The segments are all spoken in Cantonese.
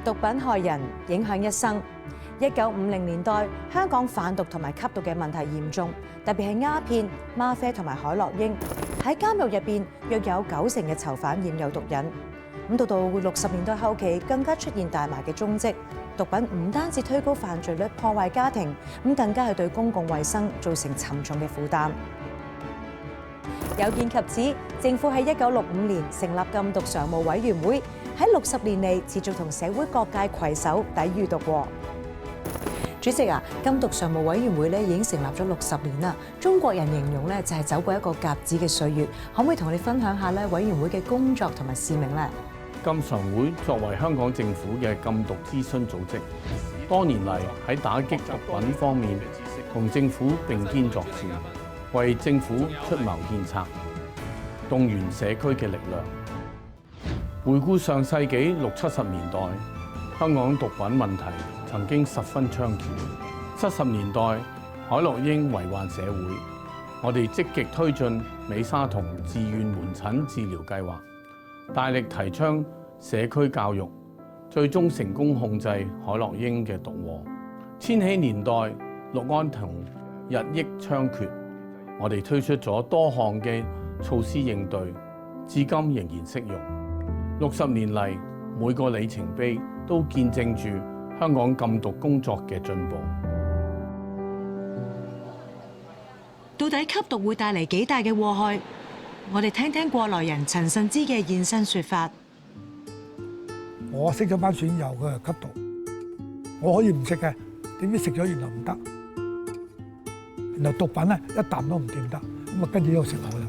毒品害人，影響一生。1950年代，香港販毒同埋吸毒嘅問題嚴重，特別係鴉片、嗎啡同埋海洛因。喺監獄入邊，約有90%嘅囚犯染有毒癮。咁到60年代後期，更加出現大麻嘅蹤跡。毒品唔單止推高犯罪率、破壞家庭，咁更加係對公共衛生造成沉重嘅負擔。有見及此，政府喺1965年成立禁毒常務委員會，喺60年嚟持續同社會各界攜手抵禦毒禍。主席啊，禁毒常務委員會咧已經成立咗60年啦。中國人形容咧就係走過一個甲子嘅歲月，可唔可以同你分享下咧委員會嘅工作同埋使命咧？禁常會作為香港政府嘅禁毒諮詢組織，多年嚟喺打擊毒品方面同政府並肩作戰，為政府出謀獻策，動員社區嘅力量。回顧上世紀60、70年代，香港毒品問題曾經十分猖獗。70年代，海洛因為患社會，我哋積極推進美沙酮自願門診治療計劃，大力提倡社區教育，最終成功控制海洛因嘅毒禍。千禧年代，氯胺酮日益猖獗，我哋推出咗多項嘅措施應對，至今仍然適用。60年嚟，每個里程碑都見證住香港禁毒工作嘅進步。到底吸毒會帶嚟幾大嘅禍害？我哋聽聽過來人陳慎之嘅現身說法。我識咗班損友，佢係吸毒，我可以唔食嘅，點知食咗原來唔得，然後毒品咧一啖都唔掂得，咁啊跟住又食落啦。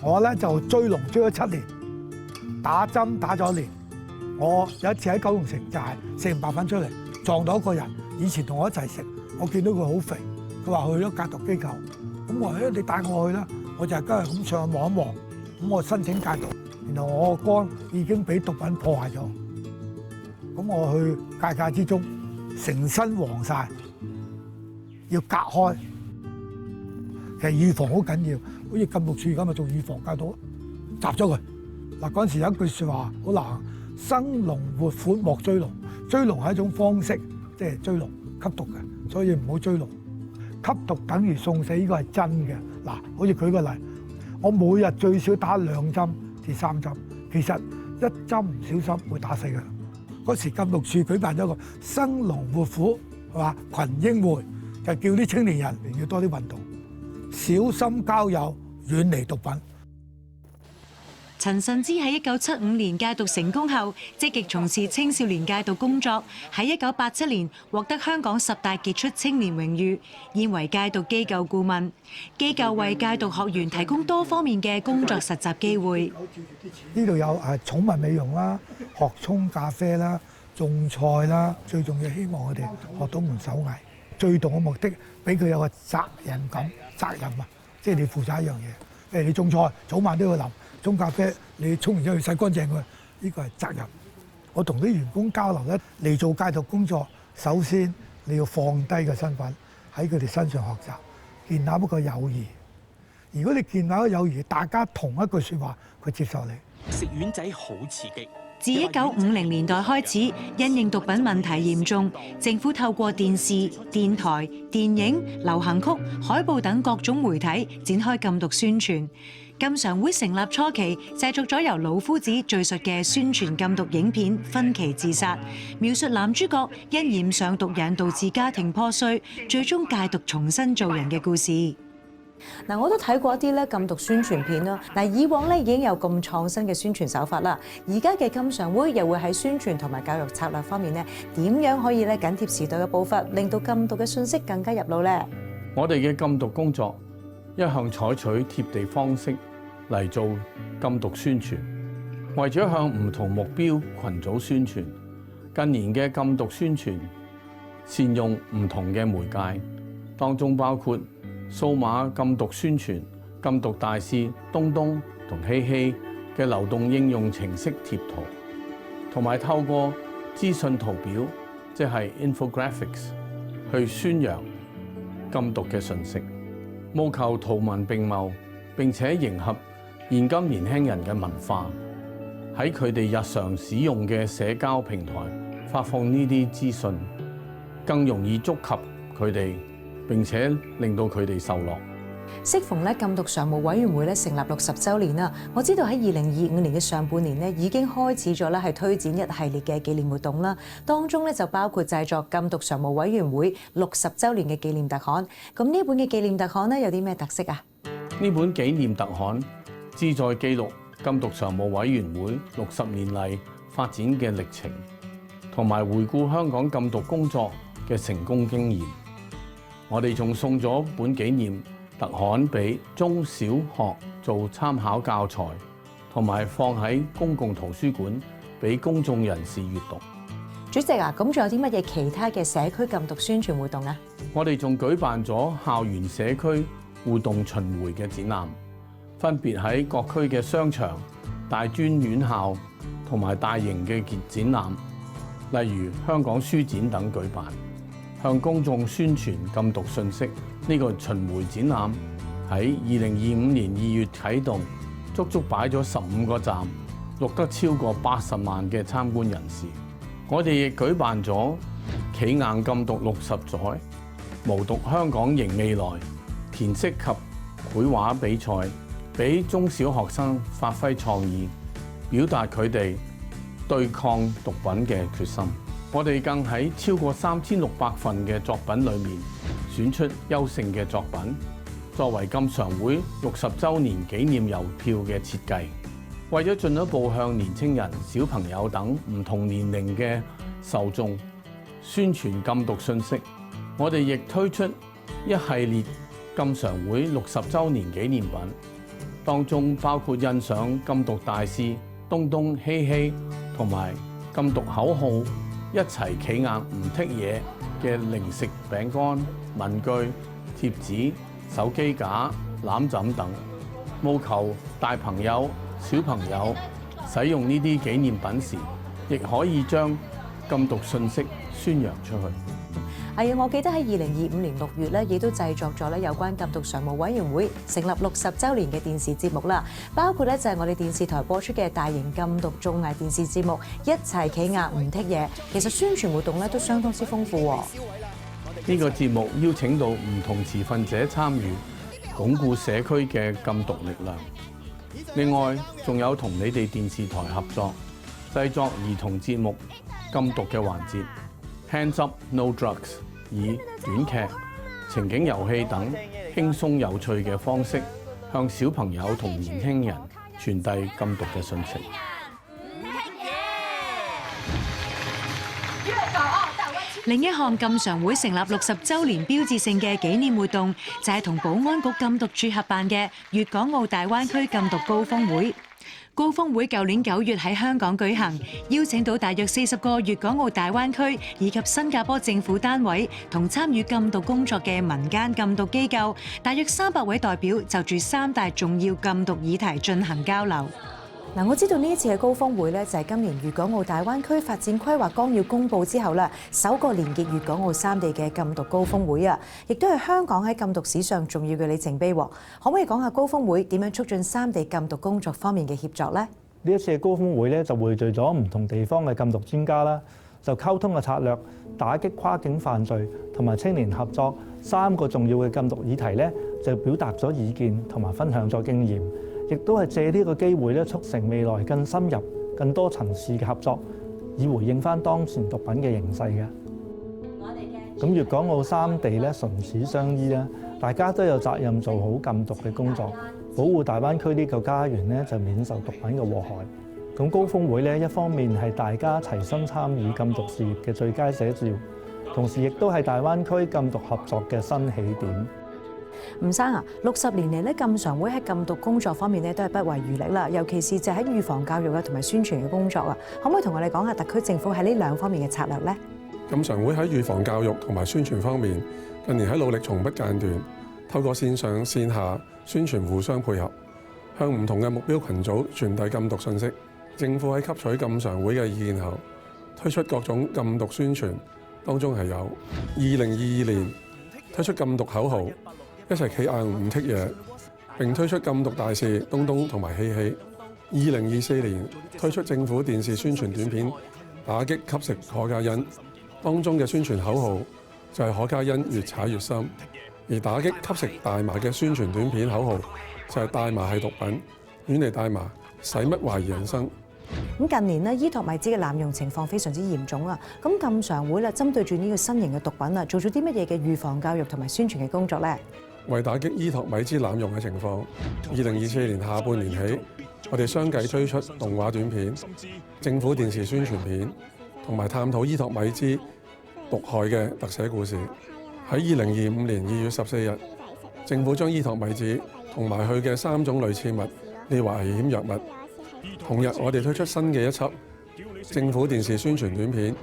我咧就追龍追咗7年，打針打咗1年。我有一次喺九龍城就係食完白粉出嚟，撞到一個人，以前同我一齊食，我見到佢好肥，佢話去咗戒毒機構，咁我話你帶我去啦，我就係今日咁上去望一望，咁我申請戒毒，然後我個肝已經俾毒品破壞咗，咁我去戒之中，成身黃晒，要隔開。其實預防好緊要，好似禁毒處咁咪做預防戒毒，閘咗佢。嗱嗰陣時有一句説話好難，生龍活虎莫追龍，追龍係一種方式，即係追龍吸毒嘅，所以唔好追龍。吸毒等於送死，呢個係真嘅。嗱，好似舉個例，我每日最少打2針至3針，其實一針唔小心會打死嘅。嗰時禁毒處舉辦咗個生龍活虎係嘛群英會，就叫啲青年人要多啲運動，小心交友，遠離毒品。陳慎之喺1975年戒毒成功後，積極從事青少年戒毒工作。喺1987年獲得香港10大傑出青年榮譽，現為戒毒機構顧問。機構為戒毒學員提供多方面嘅工作實習機會。呢度有寵物美容啦、學沖咖啡啦、種菜啦，最重要希望我哋學到門手藝。最重嘅目的，俾佢有個責任感、責任啊，即係你負責一樣嘢。譬如你種菜，早晚都要淋。沖咖啡，你沖完之後要洗乾淨佢，呢個係責任。我同啲員工交流咧，嚟做戒毒工作，首先你要放低個身份，喺佢哋身上學習，建立一個友誼。如果你建立一個友誼，大家同一句説話，佢接受你。食丸仔好刺激。自1950年代開始，因應毒品問題嚴重，政府透過電視、電台、電影、流行曲、海報等各種媒體展開禁毒宣傳。禁常會成立初期，製作咗由老夫子敘述嘅宣傳禁毒影片《分期自殺》，描述男主角因染上毒癮導致家庭破碎，最終戒毒重新做人嘅故事。嗱，我都睇過一啲咧禁毒宣傳片啦。嗱，以往咧已經有咁創新嘅宣傳手法啦，而家嘅禁常會又會喺宣傳同埋教育策略方面咧，點樣可以咧緊貼時代嘅步伐，令到禁毒嘅信息更加入腦咧？我哋嘅禁毒工作一向採取貼地方式嚟做禁毒宣傳，為咗向唔同目標群組宣傳。近年嘅禁毒宣傳善用唔同嘅媒介，當中包括數碼禁毒宣傳、禁毒大使東東同希希嘅流動應用程式貼圖，同埋透過資訊圖表，即係 infographics 去宣揚禁毒嘅信息，務求圖文並茂，並且迎合現今年輕人嘅文化。喺佢哋日常使用嘅社交平台發放呢啲資訊，更容易觸及佢哋，並且令到佢哋受落。適逢咧禁毒常務委員會咧成立60週年啦，我知道喺2025年嘅上半年咧已經開始咗咧係推展一系列嘅紀念活動啦，當中咧就包括製作禁毒常務委員會60週年嘅紀念特刊。咁呢本嘅紀念特刊咧有啲咩特色啊？呢本紀念特刊旨在記錄禁毒常務委員會60年嚟發展嘅歷程，同埋回顧香港禁毒工作嘅成功經驗。我哋仲送咗本紀念特刊俾中小學做參考教材，同埋放喺公共圖書館俾公眾人士閱讀。主席啊，咁仲有啲乜嘢其他嘅社區禁毒宣傳活動啊？我哋仲舉辦咗校園社區互動巡迴嘅展覽，分別喺各區嘅商場、大專院校同埋大型嘅展覽，例如香港書展等舉辦，向公眾宣傳禁毒信息。呢個巡迴展覽喺2025年2月啟動，足足擺咗15個站，錄得超過80萬嘅參觀人士。我哋亦舉辦咗企硬禁毒60載、無毒香港迎未來填色及繪畫比賽，俾中小學生發揮創意，表達佢哋對抗毒品嘅決心。我哋更喺超過3600份嘅作品裏面選出優勝嘅作品，作為禁常會60週年紀念郵票嘅設計。為咗進一步向年青人、小朋友等唔同年齡嘅受眾宣傳禁毒信息，我哋亦推出一系列禁常會60週年紀念品，當中包括印上禁毒大使東東希希同埋禁毒口號一齊企硬唔剔嘢嘅零食餅乾、文具、貼紙、手機架、攬枕等，務求大朋友、小朋友使用呢啲紀念品時，亦可以將禁毒信息宣揚出去。係啊，我記得喺2025年6月咧，亦都製作咗咧有關禁毒常務委員會成立60週年嘅電視節目啦，包括咧就係我哋電視台播出嘅大型禁毒綜藝電視節目《一齊企硬唔剔嘢》，其實宣傳活動咧都相當之豐富喎。呢個節目邀請到唔同持份者參與，鞏固社區嘅禁毒力量。另外，仲有同你哋電視台合作製作兒童節目禁毒嘅環節。Hands Up No Drugs， 以短劇、情景遊戲等輕鬆有趣嘅方式，向小朋友同年輕人傳遞禁毒嘅訊息。另一項禁常會成立60週年標誌性嘅紀念活動，就係同保安局禁毒處合辦嘅粵港澳大灣區禁毒高峰會。高峰會舊年9月喺香港舉行，邀請到大約40個粵港澳大灣區以及新加坡政府單位同參與禁毒工作嘅民間禁毒機構，大約300位代表就住3大重要禁毒議題進行交流。嗱，我知道呢一次嘅高峰會咧，就係今年粵港澳大灣區發展規劃綱要公佈之後啦，首個連結粵港澳3地嘅禁毒高峰會啊，亦都係香港喺禁毒史上重要嘅里程碑。可唔可以講下高峰會點樣促進3地禁毒工作方面嘅協作呢？呢一次嘅高峰會咧，就匯聚咗唔同地方嘅禁毒專家啦，就溝通嘅策略、打擊跨境犯罪同埋青年合作3個重要嘅禁毒議題咧，就表達咗意見同埋分享咗經驗。亦都係借呢個機會咧，促成未來更深入、更多層次嘅合作，以回應翻當前毒品嘅形勢嘅。咁粵港澳3地咧唇齒相依啦，大家都有責任做好禁毒嘅工作，保護大灣區呢個家園咧就免受毒品嘅禍害。咁高峰會咧一方面係大家齊心參與禁毒事業嘅最佳寫照，同時亦都係大灣區禁毒合作嘅新起點。吳生啊，60年嚟咧，禁常會喺禁毒工作方面咧都係不遺餘力啦，尤其是就喺預防教育啊同埋宣傳嘅工作啊，可唔可以同我哋講下特區政府喺呢2方面嘅策略呢？禁常會喺預防教育同埋宣傳方面，近年喺努力從不間斷，透過線上線下宣傳互相配合，向唔同嘅目標群組傳遞禁毒信息。政府喺吸取禁常會嘅意見後，推出各種禁毒宣傳，當中係有2022年推出禁毒口號，一齊企硬唔剔嘢，並推出禁毒大使東東同埋希希。2024年推出政府電視宣傳短片打擊吸食可卡因，當中嘅宣傳口號就係可卡因越踩越深，而打擊吸食大麻嘅宣傳短片口號就係大麻係毒品，遠離大麻，使乜懷疑人生。咁近年呢，依托米茲嘅濫用情況非常之嚴重啊！咁禁常會啦，針對住呢個新型嘅毒品啊，做咗啲乜嘢嘅預防教育同埋宣傳嘅工作呢？為打擊依托米茲濫用嘅情況，2024年下半年起，我哋相繼推出動畫短片、政府電視宣傳片，同埋探討依托米茲毒害嘅特寫故事。喺2025年2月14日，政府將依托米茲同埋佢嘅3種類似物列為危險藥物。同日，我哋推出新嘅一輯政府電視宣傳短片，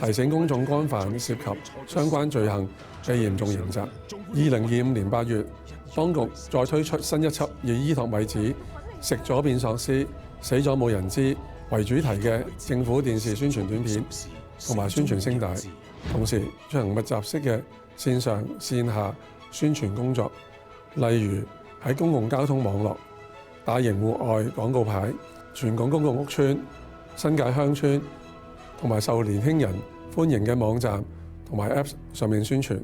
提醒公眾干犯涉及相關罪行嘅嚴重刑責。2025年8月，當局再推出新一輯以依托米茲食咗變喪屍，死咗冇人知為主題嘅政府電視宣傳短片同埋宣傳聲帶，同時進行密集式嘅線上線下宣傳工作，例如喺公共交通網絡、大型戶外廣告牌、全港公共屋邨、新界鄉村同埋受年輕人歡迎嘅網站同埋 Apps 上面宣傳。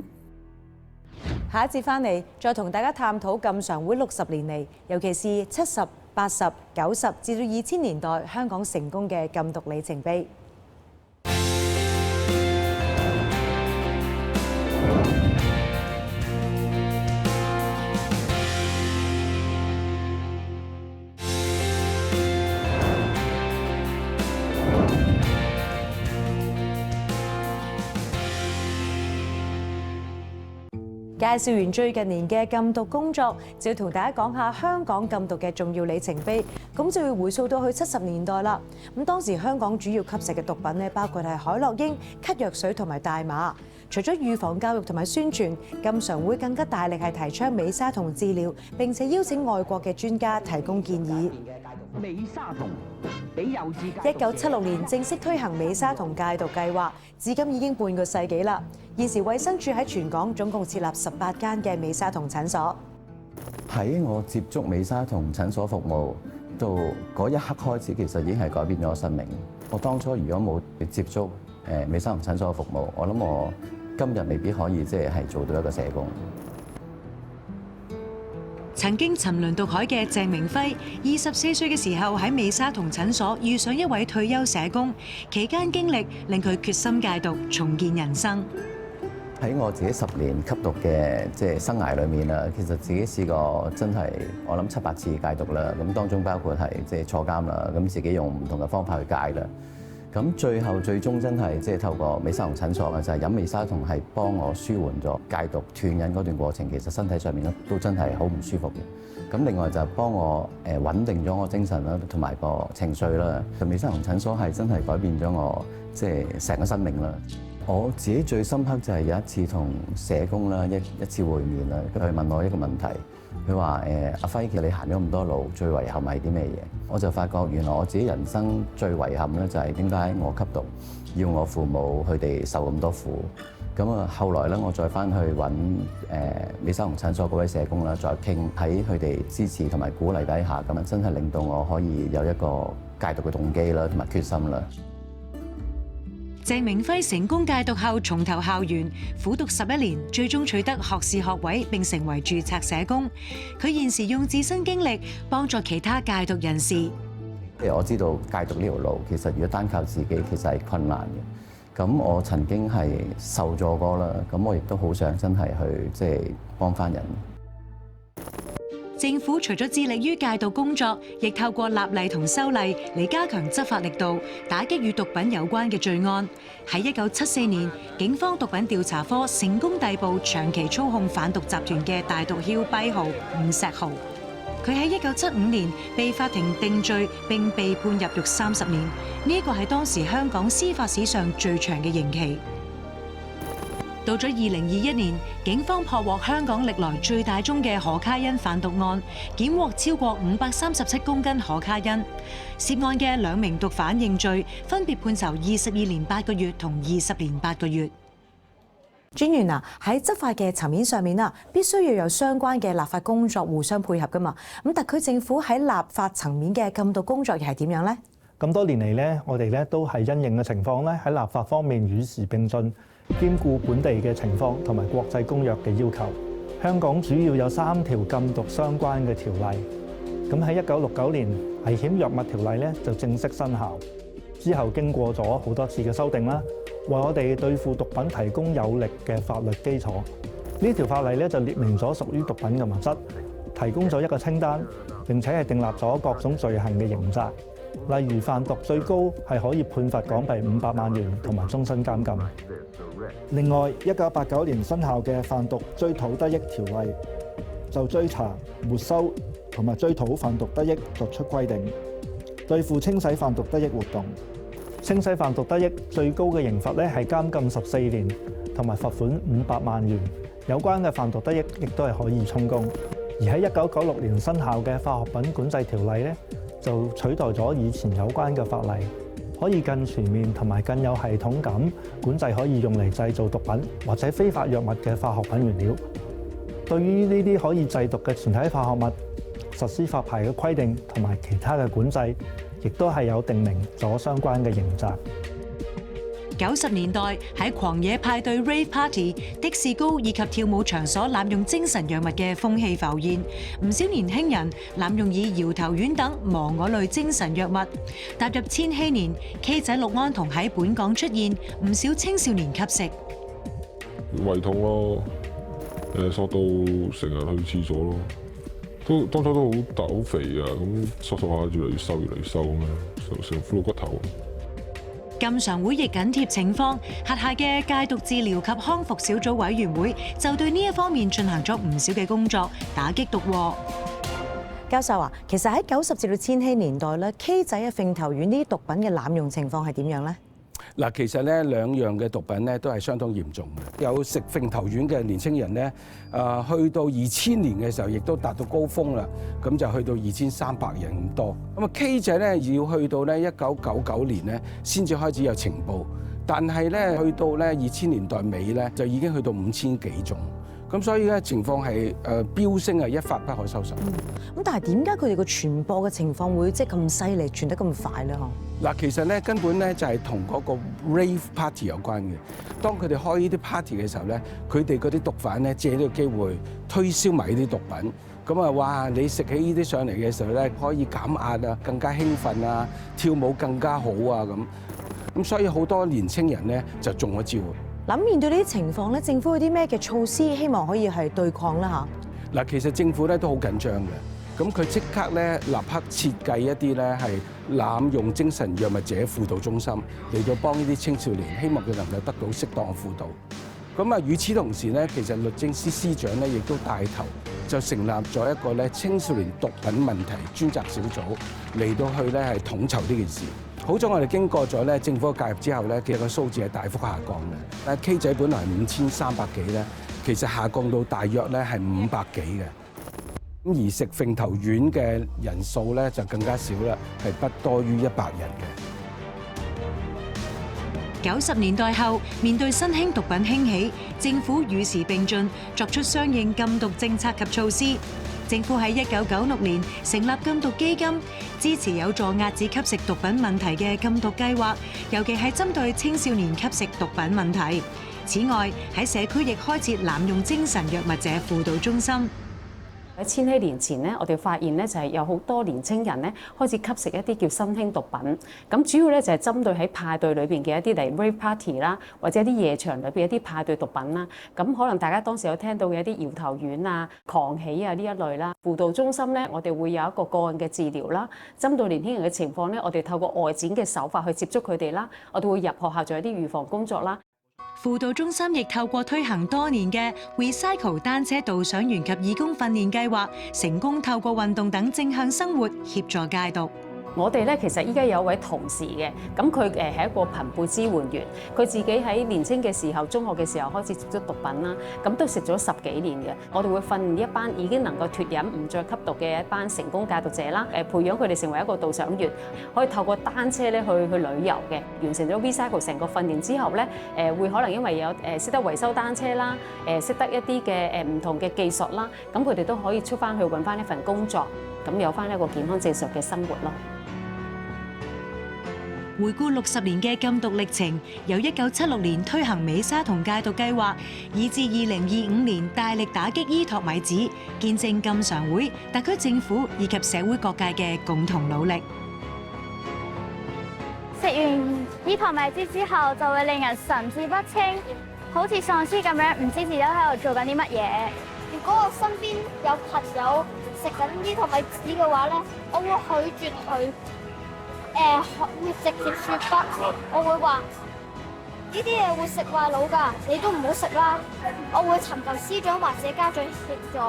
下一節翻嚟，再同大家探討禁常會60年嚟，尤其是70、80、90至到2000年代香港成功嘅禁毒里程碑。介紹完最近年嘅禁毒工作，就要同大家講下香港禁毒嘅重要里程碑。咁就要回溯到去70年代啦。咁當時香港主要吸食嘅毒品咧，包括係海洛因、咳藥水同埋大麻。除咗預防教育同埋宣傳，禁常會更加大力係提倡美沙酮治療，並且邀請外國嘅專家提供建議。美沙酮俾幼稚1976年正式推行美沙酮戒毒計劃，至今已經半個世紀啦。現時衛生署喺全港總共設立18間嘅美沙酮診所。喺我接觸美沙酮診所服務到嗰一刻開始，其實已經係改變咗我生命。我當初如果冇接觸美沙酮診所嘅服務，我諗我今日未必可以係做到一個社工。曾經沉淪毒海嘅鄭明輝，24歲嘅時候喺美沙酮診所遇上一位退休社工，期間經歷令佢決心戒毒，重建人生。喺我自己10年吸毒嘅生涯裏面啦，其實自己試過真係我諗7、8次戒毒啦。咁當中包括係坐監啦，咁自己用唔同嘅方法去戒啦。咁最終真係透過美沙酮診所嘅就係飲美沙酮係幫我舒緩咗戒毒斷癮嗰段過程，其實身體上面咧都真係好唔舒服嘅。咁另外就幫我穩定咗我精神啦，同埋個情緒啦。美沙酮診所係真係改變咗我成個生命啦。我自己最深刻就係有一次同社工啦一次會面啦，佢問我一個問題，佢話阿輝，其實你行咗咁多路，最遺憾係啲咩嘢？我就發覺原來我自己人生最遺憾咧就係點解我吸毒，要我父母佢哋受咁多苦。咁啊後來咧我再翻去揾美沙酮診所嗰位社工啦，再傾喺佢哋支持同埋鼓勵底下，咁啊真係令到我可以有一個戒毒嘅動機啦，同埋決心啦。鄭明輝成功戒毒後重投校園，苦讀11年，最終取得學士學位並成為註冊社工。佢現時用自身經歷幫助其他戒毒人士。我知道戒毒呢條路其實如果單靠自己其實係困難嘅。咁我曾經係受助過啦，咁我亦都好想真係去幫翻人。政府除咗致力於戒毒工作，亦透過立例同修例嚟加強執法力度，打擊與毒品有關嘅罪案。喺1974年，警方毒品調查科成功逮捕長期操控販毒集團嘅大毒梟跛豪伍錫豪。佢喺1975年被法庭定罪並被判入獄30年，呢個係當時香港司法史上最長嘅刑期。到咗2021年，警方破獲香港歷來最大宗嘅可卡因販毒案，檢獲超過537公斤可卡因。涉案嘅2名毒販認罪，分別判囚22年8個月同20年8個月。專員啊，喺執法嘅層面上面啊，必須要有相關嘅立法工作互相配合㗎嘛。咁特區政府喺立法層面嘅禁毒工作又係點樣呢？咁多年嚟咧，我哋咧都係因應嘅情況咧，喺立法方面與時並進，兼顧本地嘅情況同埋國際公約嘅要求。香港主要有3條禁毒相關嘅條例。咁喺1969年危險藥物條例咧就正式生效，之後經過咗好多次嘅修訂啦，為我哋對付毒品提供有力嘅法律基礎。呢條法例咧就列明咗屬於毒品嘅物質，提供咗一個清單，並且係訂立咗各種罪行嘅刑責。例如販毒最高係可以判罰港幣500萬元同埋終身監禁。另外，1989年生效嘅販毒追討得益條例就追查、沒收同埋追討販毒得益作出規定，對付清洗販毒得益活動。清洗販毒得益最高嘅刑罰咧係監禁14年同埋罰款500萬元。有關嘅販毒得益亦都係可以充公。而喺1996年生效嘅化學品管制條例咧，就取代咗以前有關嘅法例，可以更全面同埋更有系統咁管制可以用嚟製造毒品或者非法藥物嘅化學品原料。對於呢啲可以製毒嘅全體化學物，實施發牌嘅規定同埋其他嘅管制，亦都係有定明咗相關嘅刑責。90年代喺狂野派對 rave party、的士高以及跳舞場所濫用精神藥物嘅風氣浮現，唔少年輕人濫用以搖頭丸等忘我類精神藥物。踏入千禧年 ，K 仔氯胺酮喺本港出現，唔少青少年吸食。胃痛咯，索到成日去廁所咯，當初都好大好肥啊，咁索下越嚟越瘦咁樣，成骷髏骨頭。禁常會亦緊貼情況，轄下嘅戒毒治療及康復小組委員會就對呢一方面進行咗唔少嘅工作，打擊毒禍。教授啊，其實喺90至到千禧年代咧 ，K 仔嘅揈頭丸呢啲毒品嘅濫用情況係點樣咧？嗱，其實咧兩樣嘅毒品咧都係相當嚴重嘅。有食揈頭丸嘅年青人咧，去到2000年嘅時候，亦都達到高峰啦。咁就去到2300人咁多。咁啊 K 仔咧要去到咧1999年咧，先至開始有情報。但係咧去到咧2000年代尾咧，就已經去到5000幾種。咁所以咧情況係飆升係一發不可收拾。咁但係點解佢哋個傳播嘅情況會即係咁犀利，傳得咁快咧？嗱，其實咧根本咧就係同嗰個 rave party 有關嘅。當佢哋開呢啲 party 嘅時候咧，佢哋嗰啲毒販咧借呢個機會推銷埋呢啲毒品。咁啊，哇！你食起呢啲上嚟嘅時候咧，可以減壓啊，更加興奮啊，跳舞更加好啊咁。咁所以好多年青人咧就中咗招。諗面對呢啲情況咧，政府有啲咩嘅措施，希望可以係對抗啦嚇？嗱，其實政府咧都好緊張嘅，咁佢即刻咧立刻設計一啲咧係濫用精神藥物者輔導中心嚟到幫呢啲青少年，希望佢能夠得到適當嘅輔導。咁啊，與此同時咧，其實律政司司長咧亦都帶頭就成立咗一個咧青少年毒品問題專責小組嚟到去咧係統籌呢件事。好在我哋經過咗咧政府嘅介入之後咧，其實個數字係大幅下降嘅。但係 K 仔本來係5300幾咧，其實下降到大約咧係500幾嘅。咁而食揈頭丸嘅人數咧就更加少啦，係不多於100人嘅。90年代後，面對新興毒品興起，政府與時並進，作出相應禁毒政策及措施。政府喺1996年成立禁毒基金，支持有助遏止吸食毒品問題嘅禁毒計劃，尤其係針對青少年吸食毒品問題。此外，喺社區亦開設濫用精神藥物者輔導中心。喺千禧年前咧，我哋發現咧就係有好多年青人咧開始吸食一啲叫新興毒品，咁主要咧就係針對喺派對裏邊嘅一啲嚟 rave party 啦，或者一啲夜場裏邊一啲派對毒品啦。咁可能大家當時有聽到嘅一啲搖頭丸啊、狂喜啊呢一類啦。輔導中心咧，我哋會有一個個案嘅治療啦，針對年輕人嘅情況咧，我哋透過外展嘅手法去接觸佢哋啦，我哋會入學校做一啲預防工作啦。輔導中心亦透過推行多年嘅 Recycle 單車導賞員及義工訓練計劃，成功透過運動等正向生活協助戒毒。我哋咧其實依家有一位同事嘅，咁佢係一個朋輩支援員，佢自己喺年青嘅時候，中學嘅時候開始接觸毒品啦，咁都食咗10幾年嘅。我哋會訓練一班已經能夠脫癮唔再吸毒嘅一班成功戒毒者啦，培養佢哋成為一個導賞員，可以透過單車咧去旅遊嘅。完成咗 V-Cycle 成個訓練之後咧，會可能因為有識得維修單車啦，識得一啲嘅唔同嘅技術啦，咁佢哋都可以出翻去揾翻一份工作，咁有翻一個健康正常嘅生活咯。回顧60年嘅禁毒歷程，由1976年推行美沙酮戒毒計劃，以至2025年大力打擊依托米紙，見證禁常會、特區政府以及社會各界嘅共同努力。食完依托米紙之後，就會令人神志不清，好似喪屍咁樣，唔知自己喺度做緊啲乜嘢。如果我身邊有朋友食緊依托米紙嘅話咧，我會拒絕佢。會直接說不，我會話呢啲嘢會食壞腦㗎，你都唔好食啦。我會尋求師長或者家長協助，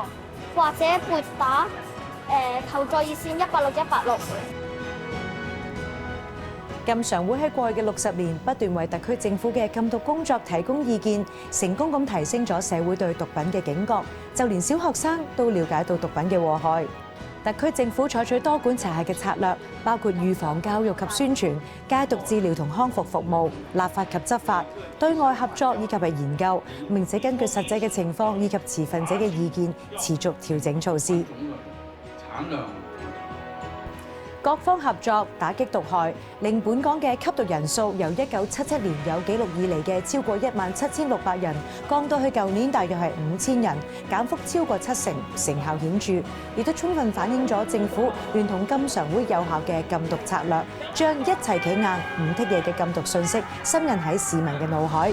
或者撥打求助熱線186-186。禁常會喺過去嘅60年不斷為特區政府嘅禁毒工作提供意見，成功咁提升咗社會對毒品嘅警覺，就連小學生都了解到毒品嘅禍害。特區政府採取多管齊下嘅策略，包括預防教育及宣傳、戒毒治療同康復服務、立法及執法、對外合作以及係研究，並且根據實際嘅情況以及持份者嘅意見，持續調整措施。各方合作打擊毒害，令本港嘅吸毒人數由1977年有紀錄以嚟嘅超過17600人，降到去舊年大約係5000人，減幅超過70%，成效顯著，亦都充分反映咗政府聯同禁常會有效嘅禁毒策略，將一齊企硬唔剔嘢嘅禁毒訊息深印喺市民嘅腦海。